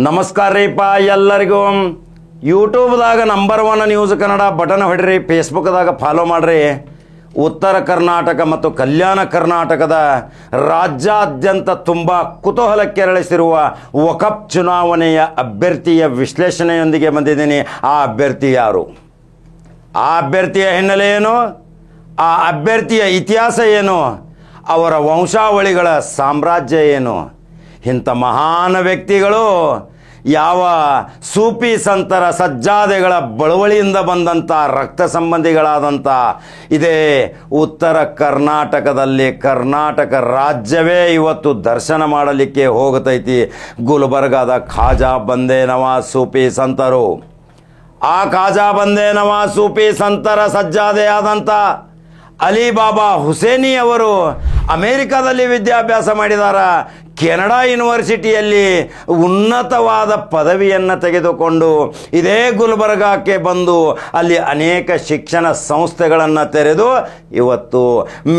ನಮಸ್ಕಾರ ರೀಪ ಎಲ್ಲರಿಗೂ ಯೂಟ್ಯೂಬ್ದಾಗ ನಂಬರ್ 1 ನ್ಯೂಸ್ ಕನ್ನಡ ಬಟನ್ ಹೊಡ್ರಿ, ಫೇಸ್ಬುಕ್ದಾಗ ಫಾಲೋ ಮಾಡ್ರಿ. ಉತ್ತರ ಕರ್ನಾಟಕ ಮತ್ತು ಕಲ್ಯಾಣ ಕರ್ನಾಟಕದ ರಾಜ್ಯಾದ್ಯಂತ ತುಂಬ ಕುತೂಹಲ ಕೆರಳಿಸಿರುವ ವಕಫ್ ಚುನಾವಣೆಯ ಅಭ್ಯರ್ಥಿಯ ವಿಶ್ಲೇಷಣೆಯೊಂದಿಗೆ ಬಂದಿದ್ದೀನಿ. ಆ ಅಭ್ಯರ್ಥಿ ಯಾರು, ಆ ಅಭ್ಯರ್ಥಿಯ ಹಿನ್ನೆಲೆ ಏನು, ಆ ಅಭ್ಯರ್ಥಿಯ ಇತಿಹಾಸ ಏನು, ಅವರ ವಂಶಾವಳಿಗಳ ಸಾಮ್ರಾಜ್ಯ ಏನು. ಇಂಥ ಮಹಾನ್ ವ್ಯಕ್ತಿಗಳು ಯಾವ ಸೂಫಿ ಸಂತರ ಸಜ್ಜಾದೆಗಳ ಬಳುವಳಿಯಿಂದ ಬಂದಂಥ ರಕ್ತ ಸಂಬಂಧಿಗಳಾದಂಥ ಇದೇ ಉತ್ತರ ಕರ್ನಾಟಕದಲ್ಲಿ ಕರ್ನಾಟಕ ರಾಜ್ಯವೇ ಇವತ್ತು ದರ್ಶನ ಮಾಡಲಿಕ್ಕೆ ಹೋಗತೈತಿ. ಗುಲ್ಬರ್ಗಾದ ಖಾಜಾ ಬಂದೇ ನವಾಜ್ ಸೂಫಿ ಸಂತರು, ಆ ಖಾಜಾ ಬಂದೇ ನವಾಜ್ ಸೂಫಿ ಸಂತರ ಸಜ್ಜಾದೆಯಾದಂಥ ಅಲಿಬಾಬಾ ಹುಸೇನಿ ಅವರು ಅಮೇರಿಕಾದಲ್ಲಿ ವಿದ್ಯಾಭ್ಯಾಸ ಮಾಡಿದಾರ. ಕೆನಡಾ ಯೂನಿವರ್ಸಿಟಿಯಲ್ಲಿ ಉನ್ನತವಾದ ಪದವಿಯನ್ನು ತೆಗೆದುಕೊಂಡು ಇದೇ ಗುಲ್ಬರ್ಗಾಕ್ಕೆ ಬಂದು ಅಲ್ಲಿ ಅನೇಕ ಶಿಕ್ಷಣ ಸಂಸ್ಥೆಗಳನ್ನು ತೆರೆದು ಇವತ್ತು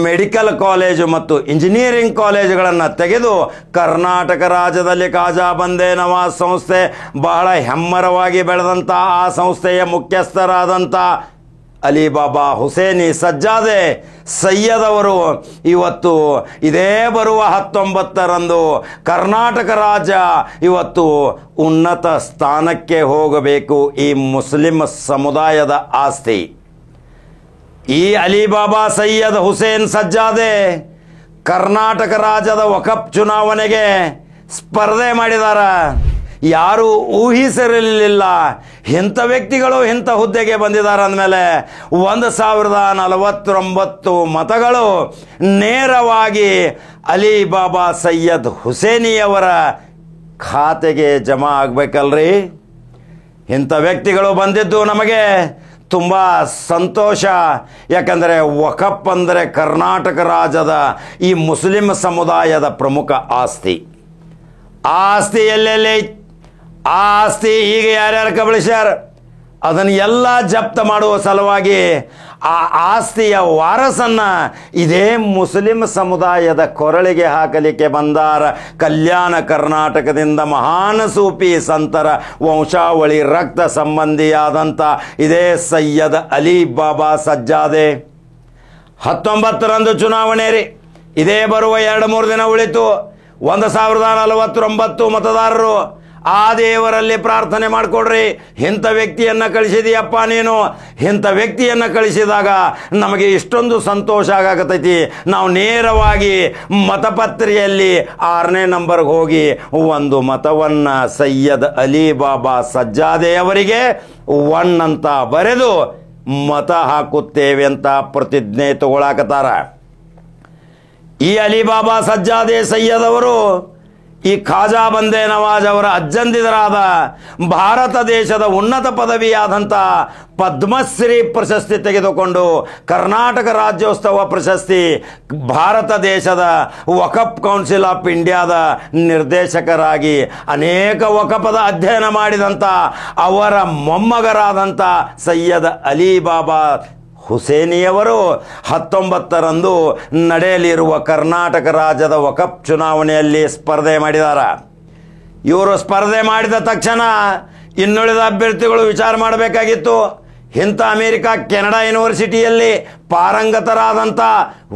ಮೆಡಿಕಲ್ ಕಾಲೇಜು ಮತ್ತು ಇಂಜಿನಿಯರಿಂಗ್ ಕಾಲೇಜುಗಳನ್ನು ತೆಗೆದು ಕರ್ನಾಟಕ ರಾಜ್ಯದಲ್ಲಿ ಖಾಜಾ ಬಂದೇ ನವಾಜ್ ಸಂಸ್ಥೆ ಬಹಳ ಹೆಮ್ಮರವಾಗಿ ಬೆಳೆದಂಥ ಆ ಸಂಸ್ಥೆಯ ಮುಖ್ಯಸ್ಥರಾದಂಥ ಅಲಿಬಾಬಾ ಹುಸೇನಿ ಸಜ್ಜಾದೆ ಸೈಯದ್ ಅವರು ಇವತ್ತು ಇದೇ ಬರುವ 19ರಂದು ಕರ್ನಾಟಕ ರಾಜ್ಯ ಇವತ್ತು ಉನ್ನತ ಸ್ಥಾನಕ್ಕೆ ಹೋಗಬೇಕು. ಈ ಮುಸ್ಲಿಂ ಸಮುದಾಯದ ಆಸ್ತಿ. ಈ ಅಲಿಬಾಬಾ ಸೈಯದ್ ಹುಸೇನ್ ಸಜ್ಜಾದೆ ಕರ್ನಾಟಕ ರಾಜ್ಯದ ವಕಫ್ ಚುನಾವಣೆಗೆ ಸ್ಪರ್ಧೆ ಮಾಡಿದಾರ. ಯಾರೂ ಊಹಿಸಿರಲಿಲ್ಲ ಇಂಥ ವ್ಯಕ್ತಿಗಳು ಇಂಥ ಹುದ್ದೆಗೆ ಬಂದಿದ್ದಾರೆ ಅಂದಮೇಲೆ 1049 ಮತಗಳು ನೇರವಾಗಿ ಅಲಿಬಾಬಾ ಸೈಯದ್ ಹುಸೇನಿಯವರ ಖಾತೆಗೆ ಜಮಾ ಆಗಬೇಕಲ್ರಿ. ಇಂಥ ವ್ಯಕ್ತಿಗಳು ಬಂದಿದ್ದು ನಮಗೆ ತುಂಬ ಸಂತೋಷ. ಯಾಕಂದರೆ ವಕಫ್ ಅಂದರೆ ಕರ್ನಾಟಕ ರಾಜ್ಯದ ಈ ಮುಸ್ಲಿಂ ಸಮುದಾಯದ ಪ್ರಮುಖ ಆಸ್ತಿ. ಆ ಆಸ್ತಿ ಎಲ್ಲೆಲ್ಲಿ, ಆ ಆಸ್ತಿ ಈಗ ಯಾರ್ಯಾರು ಕಬಳಿಸ್ಯಾರ ಅದನ್ನು ಎಲ್ಲ ಜಪ್ತ ಮಾಡುವ ಸಲುವಾಗಿ ಆ ಆಸ್ತಿಯ ವಾರಸನ್ನು ಇದೇ ಮುಸ್ಲಿಂ ಸಮುದಾಯದ ಕೊರಳಿಗೆ ಹಾಕಲಿಕ್ಕೆ ಬಂದಾರ. ಕಲ್ಯಾಣ ಕರ್ನಾಟಕದಿಂದ ಮಹಾನ್ ಸೂಫಿ ಸಂತರ ವಂಶಾವಳಿ ರಕ್ತ ಸಂಬಂಧಿಯಾದಂಥ ಇದೇ ಸೈಯದ್ ಅಲಿಬಾಬಾ ಸಜ್ಜಾದೆ 19ರಂದು ಚುನಾವಣೆ ರೀ. ಇದೇ ಬರುವ 2-3 ದಿನ ಉಳಿತು. 1049 ಮತದಾರರು ಆ ದೇವರಲ್ಲಿ ಪ್ರಾರ್ಥನೆ ಮಾಡಿಕೊಡ್ರಿ, ಇಂಥ ವ್ಯಕ್ತಿಯನ್ನು ಕಳಿಸಿದೀಯಪ್ಪ ನೀನು, ಇಂಥ ವ್ಯಕ್ತಿಯನ್ನು ಕಳಿಸಿದಾಗ ನಮಗೆ ಇಷ್ಟೊಂದು ಸಂತೋಷ ಆಗತೈತಿ. ನಾವು ನೇರವಾಗಿ ಮತಪತ್ರಿಕೆಯಲ್ಲಿ 6ನೇ ನಂಬರ್ಗೆ ಹೋಗಿ ಒಂದು ಮತವನ್ನು ಸೈಯದ್ ಅಲಿಬಾಬಾ ಸಜ್ಜಾದೆಯವರಿಗೆ 1 ಅಂತ ಬರೆದು ಮತ ಹಾಕುತ್ತೇವೆ ಅಂತ ಪ್ರತಿಜ್ಞೆ ತಗೊಳಕತ್ತಾರ. ಈ ಅಲಿಬಾಬಾ ಸಜ್ಜಾದೆ ಸೈಯದ್ ಅವರು ಈ ಖಾಜಾ ಬಂದೇ ನವಾಜ್ ಅವರ ಅಜ್ಜಂದಿದರಾದ ಭಾರತ ದೇಶದ ಉನ್ನತ ಪದವಿಯಾದಂಥ ಪದ್ಮಶ್ರೀ ಪ್ರಶಸ್ತಿ ತೆಗೆದುಕೊಂಡು ಕರ್ನಾಟಕ ರಾಜ್ಯೋತ್ಸವ ಪ್ರಶಸ್ತಿ, ಭಾರತ ದೇಶದ ವಕಫ್ ಕೌನ್ಸಿಲ್ ಆಫ್ ಇಂಡಿಯಾದ ನಿರ್ದೇಶಕರಾಗಿ ಅನೇಕ ವಕಫದ ಅಧ್ಯಯನ ಮಾಡಿದಂಥ ಅವರ ಮೊಮ್ಮಗರಾದಂಥ ಸೈಯದ್ ಅಲಿಬಾಬಾ ಹುಸೇನಿಯವರು 19ರಂದು ನಡೆಯಲಿರುವ ಕರ್ನಾಟಕ ರಾಜ್ಯದ ವಕಫ್ ಚುನಾವಣೆಯಲ್ಲಿ ಸ್ಪರ್ಧೆ ಮಾಡಿದ್ದಾರೆ. ಇವರು ಸ್ಪರ್ಧೆ ಮಾಡಿದ ತಕ್ಷಣ ಇನ್ನುಳಿದ ಅಭ್ಯರ್ಥಿಗಳು ವಿಚಾರ ಮಾಡಬೇಕಾಗಿತ್ತು. ಇಂಥ ಅಮೇರಿಕಾ ಕೆನಡಾ ಯೂನಿವರ್ಸಿಟಿಯಲ್ಲಿ ಪಾರಂಗತರಾದಂಥ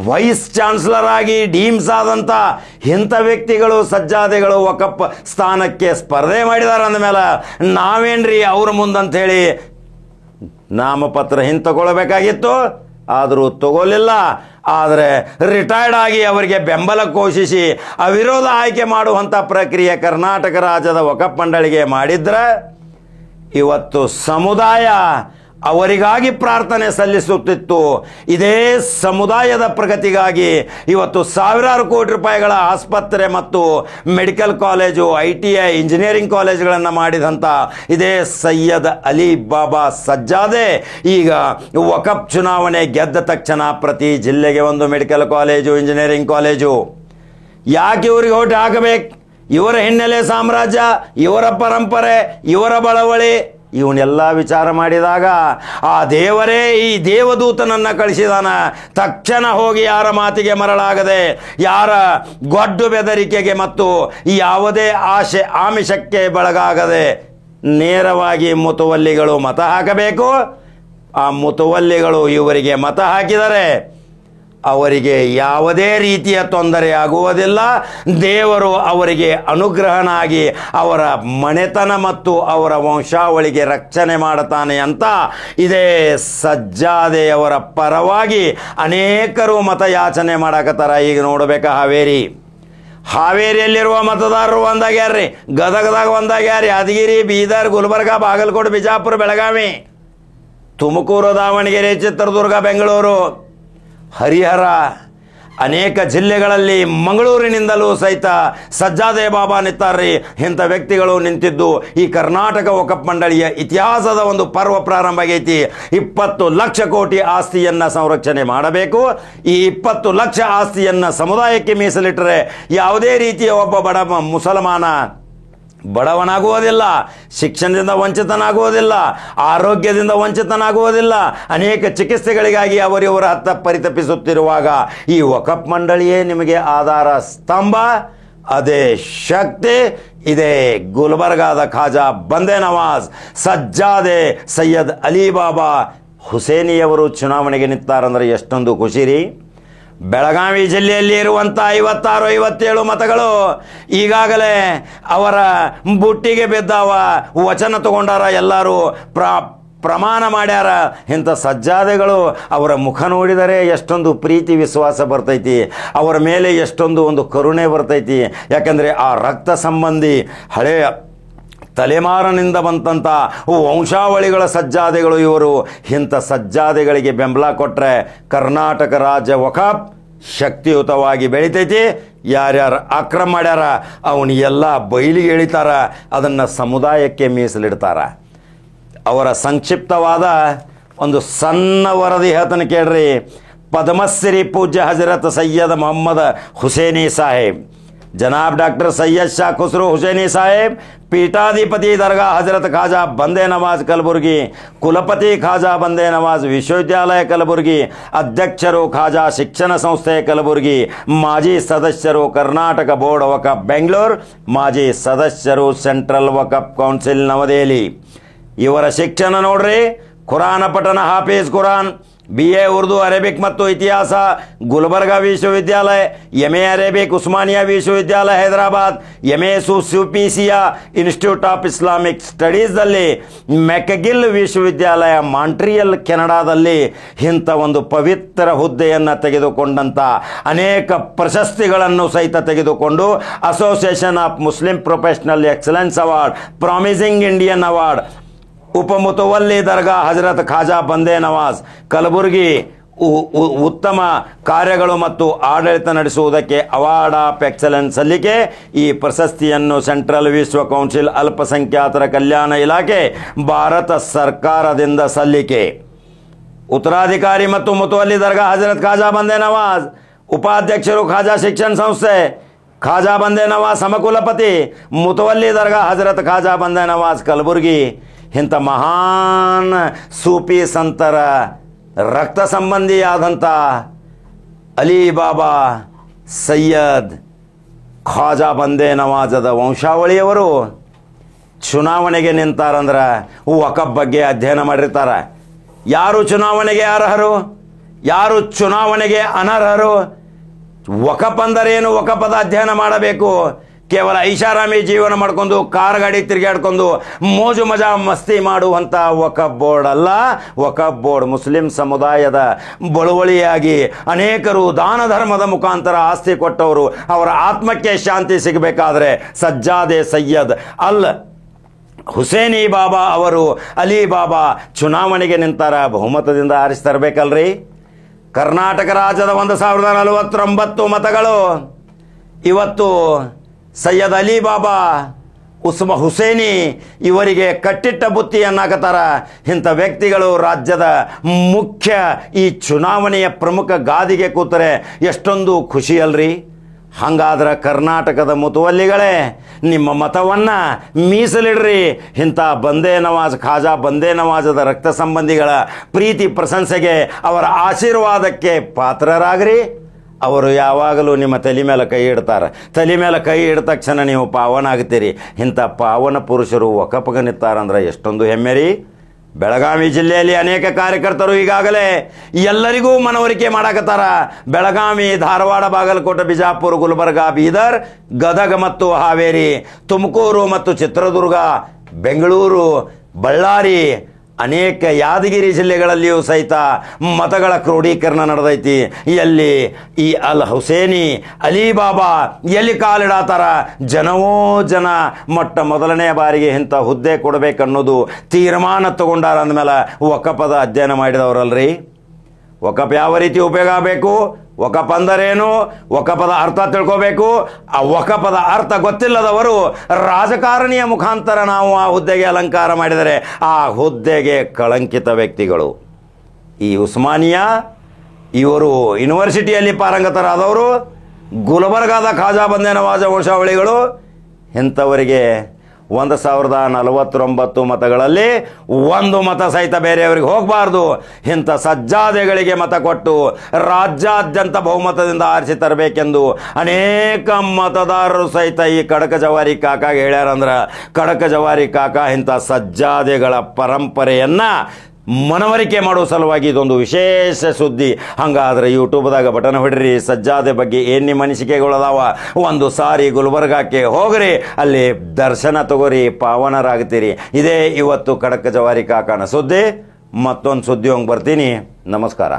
ವೈಸ್ ಚಾನ್ಸಲರ್ ಆಗಿ ಡೀಮ್ಸ್ ಆದಂಥ ಇಂಥ ವ್ಯಕ್ತಿಗಳು ಸಜ್ಜಾದೆಗಳು ವಕಫ್ ಸ್ಥಾನಕ್ಕೆ ಸ್ಪರ್ಧೆ ಮಾಡಿದ್ದಾರೆ ಅಂದಮೇಲೆ ನಾವೇನ್ರಿ ಅವ್ರ ಮುಂದಂಥೇಳಿ ನಾಮಪತ್ರ ಹಿಂತಗೊಳ್ಳಬೇಕಾಗಿತ್ತು. ಆದರೂ ತಗೋಲಿಲ್ಲ. ಆದರೆ ರಿಟೈರ್ಡ್ ಆಗಿ ಅವರಿಗೆ ಬೆಂಬಲ ಘೋಷಿಸಿ ಅವಿರೋಧ ಆಯ್ಕೆ ಮಾಡುವಂಥ ಪ್ರಕ್ರಿಯೆ ಕರ್ನಾಟಕ ರಾಜ್ಯದ ವಕಫ್ ಮಂಡಳಿಗೆ ಮಾಡಿದ್ರೆ ಇವತ್ತು ಸಮುದಾಯ ಅವರಿಗಾಗಿ ಪ್ರಾರ್ಥನೆ ಸಲ್ಲಿಸುತ್ತಿತ್ತು. ಇದೇ ಸಮುದಾಯದ ಪ್ರಗತಿಗಾಗಿ ಇವತ್ತು ಸಾವಿರಾರು ಕೋಟಿ ರೂಪಾಯಿಗಳ ಆಸ್ಪತ್ರೆ ಮತ್ತು ಮೆಡಿಕಲ್ ಕಾಲೇಜು, ITI ಇಂಜಿನಿಯರಿಂಗ್ ಕಾಲೇಜುಗಳನ್ನು ಮಾಡಿದಂಥ ಇದೇ ಸೈಯದ್ ಅಲಿಬಾಬಾ ಸಜ್ಜಾದೆ ಈಗ ವಕಫ್ ಚುನಾವಣೆ ಗೆದ್ದ ತಕ್ಷಣ ಪ್ರತಿ ಜಿಲ್ಲೆಗೆ ಒಂದು ಮೆಡಿಕಲ್ ಕಾಲೇಜು, ಇಂಜಿನಿಯರಿಂಗ್ ಕಾಲೇಜು. ಯಾಕೆ ಇವರಿಗೆ ಓಟ್ ಹಾಕಬೇಕು? ಇವರ ಹಿನ್ನೆಲೆ ಸಾಮ್ರಾಜ್ಯ, ಇವರ ಪರಂಪರೆ, ಇವರ ಬಳವಳಿ ಇವನ್ನೆಲ್ಲ ವಿಚಾರ ಮಾಡಿದಾಗ ಆ ದೇವರೇ ಈ ದೇವದೂತನನ್ನು ಕಳಿಸಿದಾನ. ತಕ್ಷಣ ಹೋಗಿ ಯಾರ ಮಾತಿಗೆ ಮರಳಾಗದೆ, ಯಾರ ಗೊಡ್ಡು ಬೆದರಿಕೆಗೆ ಮತ್ತು ಯಾವುದೇ ಆಮಿಷಕ್ಕೆ ಬಳಗಾಗದೆ ನೇರವಾಗಿ ಮುತುವಲ್ಲಿಗಳು ಮತ ಹಾಕಬೇಕು. ಆ ಮುತುವಲ್ಲಿಗಳು ಇವರಿಗೆ ಮತ ಹಾಕಿದರೆ ಅವರಿಗೆ ಯಾವುದೇ ರೀತಿಯ ತೊಂದರೆ ಆಗುವುದಿಲ್ಲ. ದೇವರು ಅವರಿಗೆ ಅನುಗ್ರಹನಾಗಿ ಅವರ ಮನೆತನ ಮತ್ತು ಅವರ ವಂಶಾವಳಿಗೆ ರಕ್ಷಣೆ ಮಾಡುತ್ತಾನೆ ಅಂತ ಇದೇ ಸಜ್ಜಾದೆಯವರ ಪರವಾಗಿ ಅನೇಕರು ಮತಯಾಚನೆ ಮಾಡಕತ್ತಾರ. ಈಗ ನೋಡ್ಬೇಕಾ ಹಾವೇರಿಯಲ್ಲಿರುವ ಮತದಾರರು ಒಂದಾಗ್ಯಾರ್ರಿ, ಗದಗದಾಗ ಒಂದಾಗ್ಯಾರ, ಯಾದಗಿರಿ, ಬೀದರ್, ಗುಲ್ಬರ್ಗ, ಬಾಗಲಕೋಟೆ, ಬಿಜಾಪುರ, ಬೆಳಗಾವಿ, ತುಮಕೂರು, ದಾವಣಗೆರೆ, ಚಿತ್ರದುರ್ಗ, ಬೆಂಗಳೂರು, ಹರಿಹರ, ಅನೇಕ ಜಿಲ್ಲೆಗಳಲ್ಲಿ ಮಂಗಳೂರಿನಿಂದಲೂ ಸಹಿತ ಸಜ್ಜಾದೆ ಬಾಬಾ ನಿಂತಾರ್ರಿ. ಇಂಥ ವ್ಯಕ್ತಿಗಳು ನಿಂತಿದ್ದು ಈ ಕರ್ನಾಟಕ ವಕಫ್ ಮಂಡಳಿಯ ಇತಿಹಾಸದ ಒಂದು ಪರ್ವ ಪ್ರಾರಂಭ ಆಗೈತಿ. 20 ಲಕ್ಷ ಕೋಟಿ ಆಸ್ತಿಯನ್ನು ಸಂರಕ್ಷಣೆ ಮಾಡಬೇಕು. ಈ 20 ಲಕ್ಷ ಆಸ್ತಿಯನ್ನು ಸಮುದಾಯಕ್ಕೆ ಮೀಸಲಿಟ್ಟರೆ ಯಾವುದೇ ರೀತಿಯ ಒಬ್ಬ ಬಡ ಮುಸಲ್ಮಾನ ಬಡವನಾಗುವುದಿಲ್ಲ, ಶಿಕ್ಷಣದಿಂದ ವಂಚಿತನಾಗುವುದಿಲ್ಲ, ಆರೋಗ್ಯದಿಂದ ವಂಚಿತನಾಗುವುದಿಲ್ಲ. ಅನೇಕ ಚಿಕಿತ್ಸೆಗಳಿಗಾಗಿ ಅವರಿವರ ಹತ್ತ ಪರಿತಪಿಸುತ್ತಿರುವಾಗ ಈ ವಕಫ್ ಮಂಡಳಿಯೇ ನಿಮಗೆ ಆಧಾರ ಸ್ತಂಭ. ಅದೇ ಶಕ್ತಿ ಇದೇ ಗುಲ್ಬರ್ಗಾದ ಖಾಜಾ ಬಂದೇ ನವಾಜ್ ಸಜ್ಜಾದೆ ಸೈಯದ್ ಅಲಿ ಬಾಬಾ ಹುಸೇನಿಯವರು ಚುನಾವಣೆಗೆ ನಿಂತಾರಂದ್ರೆ ಎಷ್ಟೊಂದು ಖುಷಿ ರೀ. ಬೆಳಗಾವಿ ಜಿಲ್ಲೆಯಲ್ಲಿ ಇರುವಂಥ 56-57 ಮತಗಳು ಈಗಾಗಲೇ ಅವರ ಬುಟ್ಟಿಗೆ ಬಿದ್ದಾವ. ವಚನ ತಗೊಂಡಾರ, ಎಲ್ಲರೂ ಪ್ರಮಾಣ ಮಾಡ್ಯಾರ. ಇಂಥ ಸಜ್ಜಾದೆಗಳು ಅವರ ಮುಖ ನೋಡಿದರೆ ಎಷ್ಟೊಂದು ಪ್ರೀತಿ ವಿಶ್ವಾಸ ಬರ್ತೈತಿ, ಅವರ ಮೇಲೆ ಎಷ್ಟೊಂದು ಒಂದು ಕರುಣೆ ಬರ್ತೈತಿ. ಯಾಕಂದರೆ ಆ ರಕ್ತ ಸಂಬಂಧಿ ಹಳೆಯ ತಲೆಮಾರಿನಿಂದ ಬಂದಂಥ ವಂಶಾವಳಿಗಳ ಸಜ್ಜಾದೆಗಳು ಇವರು. ಇಂಥ ಸಜ್ಜಾದೆಗಳಿಗೆ ಬೆಂಬಲ ಕೊಟ್ಟರೆ ಕರ್ನಾಟಕ ರಾಜ್ಯ ವಕಫ್ ಶಕ್ತಿಯುತವಾಗಿ ಬೆಳಿತೈತಿ. ಯಾರ್ಯಾರು ಅಕ್ರಮ ಮಾಡ್ಯಾರ ಅವನಿಗೆಲ್ಲ ಬಯಲಿಗೆ ಎಳಿತಾರ, ಅದನ್ನು ಸಮುದಾಯಕ್ಕೆ ಮೀಸಲಿಡ್ತಾರ. ಅವರ ಸಂಕ್ಷಿಪ್ತವಾದ ಒಂದು ಸಣ್ಣ ವರದಿ ಹೇಳ್ತಾನೆ ಕೇಳ್ರಿ. ಪದ್ಮಶ್ರೀ ಪೂಜ್ಯ ಹಜರತ್ ಸೈಯದ್ ಮೊಹಮ್ಮದ್ ಹುಸೇನಿ ಸಾಹೇಬ್, जनाब डॉक्टर सैयद शाह खुसरो हुसैनी साहेब, पीठाधिपति दरगाह हजरत खाजा बंदे नवाज कलबुर्गी, कुलपति खाजा बंदे नवाज विश्वविद्यालय कलबुर्गी, अध्यक्षರು ಖಾಜಾ ಶಿಕ್ಷಣ ಸಂಸ್ಥೆ ಕಲಬುರ್ಗಿ, ಮಾಜಿ ಸದಸ್ಯರು ಕರ್ನಾಟಕ ಬೋರ್ಡ್ ವಕಫ್ ಬೆಂಗಳೂರು, ಮಾಜಿ ಸದಸ್ಯರು ಸೆಂಟ್ರಲ್ ವಕಫ್ ಕೌನ್ಸಿಲ್ ನವದೆಹಲಿ. ಇವರ ಶಿಕ್ಷಣ ನೋಡ್ರಿ, ಕುರಾನ್ ಪಠಣ ಹಾಫೀಜ್ ಕುರಾನ್, BA ಉರ್ದು ಅರೇಬಿಕ್ ಮತ್ತು ಇತಿಹಾಸ ಗುಲ್ಬರ್ಗಾ ವಿಶ್ವವಿದ್ಯಾಲಯ, MA ಅರೇಬಿಕ್ ಉಸ್ಮಾನಿಯಾ ವಿಶ್ವವಿದ್ಯಾಲಯ ಹೈದರಾಬಾದ್, MA ಸುಪಿಸಿಯಾ ಇನ್ಸ್ಟಿಟ್ಯೂಟ್ ಆಫ್ ಇಸ್ಲಾಮಿಕ್ ಸ್ಟಡೀಸ್ದಲ್ಲಿ, ಮೆಕಗಿಲ್ ವಿಶ್ವವಿದ್ಯಾಲಯ ಮಾಂಟ್ರಿಯಲ್ ಕೆನಡಾದಲ್ಲಿ ಇಂಥ ಒಂದು ಪವಿತ್ರ ಹುದ್ದೆಯನ್ನು ತೆಗೆದುಕೊಂಡಂಥ ಅನೇಕ ಪ್ರಶಸ್ತಿಗಳನ್ನು ಸಹಿತ ತೆಗೆದುಕೊಂಡು association of Muslim professional excellence award, promising Indian award, ಉಪಮುತವಲ್ಲಿ ದರ್ಗಾ ಹಜರತ್ ಖಾಜಾ ಬಂದೇ ನವಾಜ್ ಕಲಬುರ್ಗಿ ಉತ್ತಮ ಕಾರ್ಯಗಳು ಮತ್ತು ಆಡಳಿತ ನಡೆಸುವುದಕ್ಕೆ ಅವಾರ್ಡ್ ಆಫ್ ಎಕ್ಸಲೆನ್ಸ್ ಸಲ್ಲಿಕೆ. ಈ ಪ್ರಶಸ್ತಿಯನ್ನು ಸೆಂಟ್ರಲ್ ವಿಶ್ವ ಕೌನ್ಸಿಲ್ ಅಲ್ಪಸಂಖ್ಯಾತರ ಕಲ್ಯಾಣ ಇಲಾಖೆ ಭಾರತ ಸರ್ಕಾರದಿಂದ ಸಲ್ಲಿಕೆ. ಉತ್ತರಾಧಿಕಾರಿ ಮತ್ತು ಮುತವಲ್ಲಿ ದರ್ಗಾ ಹಜರತ್ ಖಾಜಾ ಬಂದೇ ನವಾಜ್, ಉಪಾಧ್ಯಕ್ಷರು ಖಾಜಾ ಶಿಕ್ಷಣ ಸಂಸ್ಥೆ ಖಾಜಾ ಬಂದೇ ನವಾಜ್ ಸಮಕುಲಪತಿ, ಮುತವಲ್ಲಿ ದರ್ಗಾ ಹಜರತ್ ಖಾಜಾ ಬಂದೇ ನವಾಜ್ ಕಲಬುರ್ಗಿ. ಇಂಥ ಮಹಾನ್ ಸೂಫಿ ಸಂತರ ರಕ್ತ ಸಂಬಂಧಿಯಾದಂಥ ಅಲಿ ಬಾಬಾ ಸೈಯದ್ ಖಾಜಾ ಬಂದೇ ನವಾಜದ ವಂಶಾವಳಿಯವರು ಚುನಾವಣೆಗೆ ನಿಂತಾರಂದ್ರೆ ವಕಫ್ ಬಗ್ಗೆ ಅಧ್ಯಯನ ಮಾಡಿರ್ತಾರೆ. ಯಾರು ಚುನಾವಣೆಗೆ ಅರ್ಹರು, ಯಾರು ಚುನಾವಣೆಗೆ ಅನರ್ಹರು, ವಕಫ್ ಅಂದರೇನು, ವಕಫದ ಅಧ್ಯಯನ ಮಾಡಬೇಕು. ಕೇವಲ ಐಷಾರಾಮಿ ಜೀವನ ಮಾಡ್ಕೊಂಡು ಕಾರ್ ಗಾಡಿ ತಿರುಗಾಡ್ಕೊಂಡು ಮೋಜು ಮಜಾ ಮಸ್ತಿ ಮಾಡುವಂಥ ವಕಫ್ ಬೋರ್ಡ್ ಅಲ್ಲ. ವಕಫ್ ಬೋರ್ಡ್ ಮುಸ್ಲಿಂ ಸಮುದಾಯದ ಬಳುವಳಿಯಾಗಿ ಅನೇಕರು ದಾನ ಧರ್ಮದ ಮುಖಾಂತರ ಆಸ್ತಿ ಕೊಟ್ಟವರು, ಅವರ ಆತ್ಮಕ್ಕೆ ಶಾಂತಿ ಸಿಗಬೇಕಾದ್ರೆ ಸಜ್ಜಾದೆ ಸೈಯದ್ ಅಲ್ ಹುಸೇನಿ ಬಾಬಾ ಅವರು ಅಲಿ ಬಾಬಾ ಚುನಾವಣೆಗೆ ನಿಂತಾರ. ಬಹುಮತದಿಂದ ಆರಿಸಿ ತರಬೇಕಲ್ರಿ. ಕರ್ನಾಟಕ ರಾಜ್ಯದ 1049 ಮತಗಳು ಇವತ್ತು ಸೈಯದ್ ಅಲಿ ಬಾಬಾ ಹುಸೇನಿ ಇವರಿಗೆ ಕಟ್ಟಿಟ್ಟ ಬುತ್ತಿಯನ್ನಾಕತ್ತಾರ. ಇಂಥ ವ್ಯಕ್ತಿಗಳು ರಾಜ್ಯದ ಮುಖ್ಯ ಈ ಚುನಾವಣೆಯ ಪ್ರಮುಖ ಗಾದಿಗೆ ಕೂತರೆ ಎಷ್ಟೊಂದು ಖುಷಿ ಅಲ್ರಿ. ಹಾಗಾದ್ರೆ ಕರ್ನಾಟಕದ ಮುತುವಲ್ಲಿಗಳೇ, ನಿಮ್ಮ ಮತವನ್ನು ಮೀಸಲಿಡ್ರಿ. ಇಂಥ ಬಂದೇ ನವಾಜ್, ಖಾಜಾ ಬಂದೇ ನವಾಜದ ರಕ್ತ ಸಂಬಂಧಿಗಳ ಪ್ರೀತಿ ಪ್ರಶಂಸೆಗೆ, ಅವರ ಆಶೀರ್ವಾದಕ್ಕೆ ಪಾತ್ರರಾಗ್ರಿ. ಅವರು ಯಾವಾಗಲೂ ನಿಮ್ಮ ತಲೆ ಮೇಲೆ ಕೈ ಇಡ್ತಾರೆ. ತಲೆ ಮೇಲೆ ಕೈ ಇಡ್ದ ತಕ್ಷಣ ನೀವು ಪಾವನ ಆಗ್ತೀರಿ. ಇಂಥ ಪಾವನ ಪುರುಷರು ವಕಫ್ಗೆ ನಿಂತಾರಂದ್ರೆ ಎಷ್ಟೊಂದು ಹೆಮ್ಮೆ ರೀ. ಬೆಳಗಾವಿ ಜಿಲ್ಲೆಯಲ್ಲಿ ಅನೇಕ ಕಾರ್ಯಕರ್ತರು ಈಗಾಗಲೇ ಎಲ್ಲರಿಗೂ ಮನವರಿಕೆ ಮಾಡಕತ್ತಾರ. ಬೆಳಗಾವಿ, ಧಾರವಾಡ, ಬಾಗಲಕೋಟೆ, ಬಿಜಾಪುರ, ಗುಲ್ಬರ್ಗ, ಬೀದರ್, ಗದಗ ಮತ್ತು ಹಾವೇರಿ, ತುಮಕೂರು ಮತ್ತು ಚಿತ್ರದುರ್ಗ, ಬೆಂಗಳೂರು, ಬಳ್ಳಾರಿ, ಅನೇಕ ಯಾದಗಿರಿ ಜಿಲ್ಲೆಗಳಲ್ಲಿಯೂ ಸಹಿತ ಮತಗಳ ಕ್ರೋಢೀಕರಣ ನಡೆದೈತಿ. ಎಲ್ಲಿ ಈ ಅಲ್ ಹುಸೇನಿ, ಅಲಿಬಾಬಾ ಎಲ್ಲಿ ಕಾಲಿಡಾತಾರ, ಜನವೋ ಜನ ಮೊಟ್ಟ ಮೊದಲನೇ ಬಾರಿಗೆ ಇಂಥ ಹುದ್ದೆ ಕೊಡಬೇಕನ್ನೋದು ತೀರ್ಮಾನ ತಗೊಂಡಾರ. ಅಂದಮೇಲೆ ವಕಫದ ಅಧ್ಯಯನ ಮಾಡಿದವರಲ್ರಿ. ವಕಫ್ ಯಾವ ರೀತಿ ಉಪಯೋಗ ಆಗಬೇಕು, ವಕಫ್ ಅಂದರೇನು, ವಕಫದ ಅರ್ಥ ತಿಳ್ಕೋಬೇಕು. ಆ ವಕಫದ ಅರ್ಥ ಗೊತ್ತಿಲ್ಲದವರು ರಾಜಕಾರಣಿಯ ಮುಖಾಂತರ ನಾವು ಆ ಹುದ್ದೆಗೆ ಅಲಂಕಾರ ಮಾಡಿದರೆ ಆ ಹುದ್ದೆಗೆ ಕಳಂಕಿತ ವ್ಯಕ್ತಿಗಳು. ಈ ಉಸ್ಮಾನಿಯಾ ಇವರು ಯೂನಿವರ್ಸಿಟಿಯಲ್ಲಿ ಪಾರಂಗತರಾದವರು, ಗುಲ್ಬರ್ಗಾದ ಖಾಜಾ ಬಂದೇ ನವಾಜ ವಂಶಾವಳಿಗಳು. ಇಂಥವರಿಗೆ 1049 ಮತಗಳಲ್ಲಿ 1 ಮತ ಸಹಿತ ಬೇರೆಯವರಿಗೆ ಹೋಗಬಾರ್ದು. ಇಂಥ ಸಜ್ಜಾದೆಗಳಿಗೆ ಮತ ಕೊಟ್ಟು ರಾಜ್ಯಾದ್ಯಂತ ಬಹುಮತದಿಂದ ಆರಿಸಿ ತರಬೇಕೆಂದು ಅನೇಕ ಮತದಾರರು ಸಹಿತ ಈ ಖಡಕ ಜವಾರಿ ಕಾಕಾಗೆ ಹೇಳ್ಯಾರಂದ್ರೆ, ಖಡಕ ಜವಾರಿ ಕಾಕಾ ಇಂಥ ಸಜ್ಜಾದೆಗಳ ಪರಂಪರೆಯನ್ನು ಮನವರಿಕೆ ಮಾಡುವ ಸಲುವಾಗಿ ಇದೊಂದು ವಿಶೇಷ ಸುದ್ದಿ. ಹಂಗಾದ್ರೆ ಯೂಟ್ಯೂಬ್ದಾಗ ಬಟನ್ ಹೊಡ್ರಿ, ಸಜ್ಜಾದೆ ಬಗ್ಗೆ ಏನು ನಿಮ್ಮ ಅನಿಸಿಕೆಗಳದಾವ, ಒಂದು ಸಾರಿ ಗುಲ್ಬರ್ಗಾಕ್ಕೆ ಹೋಗ್ರಿ, ಅಲ್ಲಿ ದರ್ಶನ ತಗೋರಿ, ಪಾವನರಾಗ್ತೀರಿ. ಇದೇ ಇವತ್ತು ಖಡಕ ಜವಾರಿ ಕಾಕಾನ ಸುದ್ದಿ. ಮತ್ತೊಂದು ಸುದ್ದಿ ಹೋಗಿ ಬರ್ತೀನಿ. ನಮಸ್ಕಾರ.